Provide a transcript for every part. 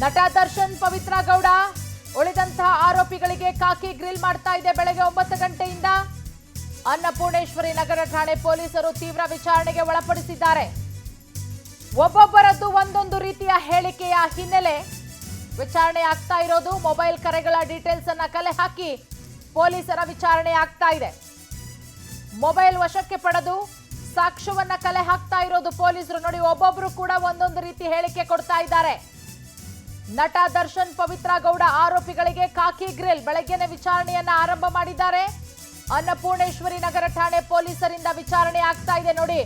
ನಟ ದರ್ಶನ್ ಪವಿತ್ರ ಗೌಡ ಉಳಿದಂತಹ ಆರೋಪಿಗಳಿಗೆ ಕಾಕಿ ಗ್ರಿಲ್ ಮಾಡ್ತಾ ಇದೆ ಬೆಳಗ್ಗೆ 9 ಗಂಟೆಯಿಂದ ಅನ್ನಪೂರ್ಣೇಶ್ವರಿ ನಗರ ಠಾಣೆ ಪೊಲೀಸರು ತೀವ್ರ ವಿಚಾರಣೆಗೆ ಒಳಪಡಿಸಿದ್ದಾರೆ. ಒಬ್ಬೊಬ್ಬರದ್ದು ಒಂದೊಂದು ರೀತಿಯ ಹೇಳಿಕೆಯ ಹಿನ್ನೆಲೆ ವಿಚಾರಣೆ ಆಗ್ತಾ ಇರೋದು. ಮೊಬೈಲ್ ಕರೆಗಳ ಡೀಟೇಲ್ಸ್ ಅನ್ನ ಕಲೆ ಹಾಕಿ ಪೊಲೀಸರ ವಿಚಾರಣೆ ಆಗ್ತಾ ಇದೆ. ಮೊಬೈಲ್ ವಶಕ್ಕೆ ಪಡೆದು ಸಾಕ್ಷ್ಯವನ್ನ ಕಲೆ ಹಾಕ್ತಾ ಇರೋದು ಪೊಲೀಸರು. ನೋಡಿ, ಒಬ್ಬೊಬ್ರು ಕೂಡ ಒಂದೊಂದು ರೀತಿ ಹೇಳಿಕೆ ಕೊಡ್ತಾ ಇದ್ದಾರೆ. ನಟ ದರ್ಶನ್ ಪವಿತ್ರ ಗೌಡ ಆರೋಪಿಗಳಿಗೆ ಕಾಕಿ ಗ್ರಿಲ್ ಬೆಳಗ್ಗೆನೆ ವಿಚಾರಣೆಯನ್ನ ಆರಂಭ ಮಾಡಿದ್ದಾರೆ. ಅನ್ನಪೂರ್ಣೇಶ್ವರಿ ನಗರ ಠಾಣೆ ಪೊಲೀಸರಿಂದ ವಿಚಾರಣೆ ಆಗ್ತಾ ಇದೆ. ನೋಡಿ,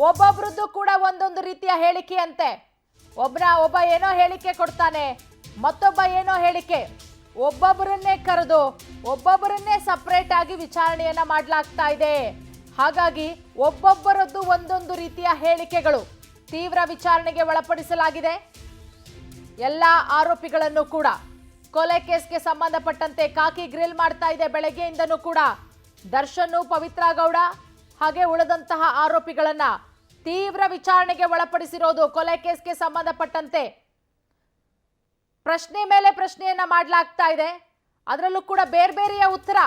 ಒಬ್ಬೊಬ್ರದ್ದು ಕೂಡ ಒಂದೊಂದು ರೀತಿಯ ಹೇಳಿಕೆ ಅಂತೆ. ಒಬ್ಬ ಏನೋ ಹೇಳಿಕೆ ಕೊಡ್ತಾನೆ, ಮತ್ತೊಬ್ಬ ಏನೋ ಹೇಳಿಕೆ. ಒಬ್ಬೊಬ್ಬರನ್ನೇ ಕರೆದು ಒಬ್ಬೊಬ್ಬರನ್ನೇ ಸಪರೇಟ್ ಆಗಿ ವಿಚಾರಣೆಯನ್ನ ಮಾಡಲಾಗ್ತಾ ಇದೆ. ಹಾಗಾಗಿ ಒಬ್ಬೊಬ್ಬರದ್ದು ಒಂದೊಂದು ರೀತಿಯ ಹೇಳಿಕೆಗಳು. ತೀವ್ರ ವಿಚಾರಣೆಗೆ ಒಳಪಡಿಸಲಾಗಿದೆ. ಎಲ್ಲ ಆರೋಪಿಗಳನ್ನು ಕೂಡ ಕೊಲೆ ಕೇಸ್ಗೆ ಸಂಬಂಧಪಟ್ಟಂತೆ ಕಾಕಿ ಗ್ರಿಲ್ ಮಾಡ್ತಾ ಇದೆ. ಬೆಳಗ್ಗೆಯಿಂದನೂ ಕೂಡ ದರ್ಶನ್, ಪವಿತ್ರ ಗೌಡ ಹಾಗೆ ಉಳಿದಂತಹ ಆರೋಪಿಗಳನ್ನ ತೀವ್ರ ವಿಚಾರಣೆಗೆ ಒಳಪಡಿಸಿರೋದು. ಕೊಲೆ ಕೇಸ್ಗೆ ಸಂಬಂಧಪಟ್ಟಂತೆ ಪ್ರಶ್ನೆ ಮೇಲೆ ಪ್ರಶ್ನೆಯನ್ನ ಮಾಡಲಾಗ್ತಾ ಇದೆ. ಅದರಲ್ಲೂ ಕೂಡ ಬೇರೆ ಬೇರೆಯ ಉತ್ತರ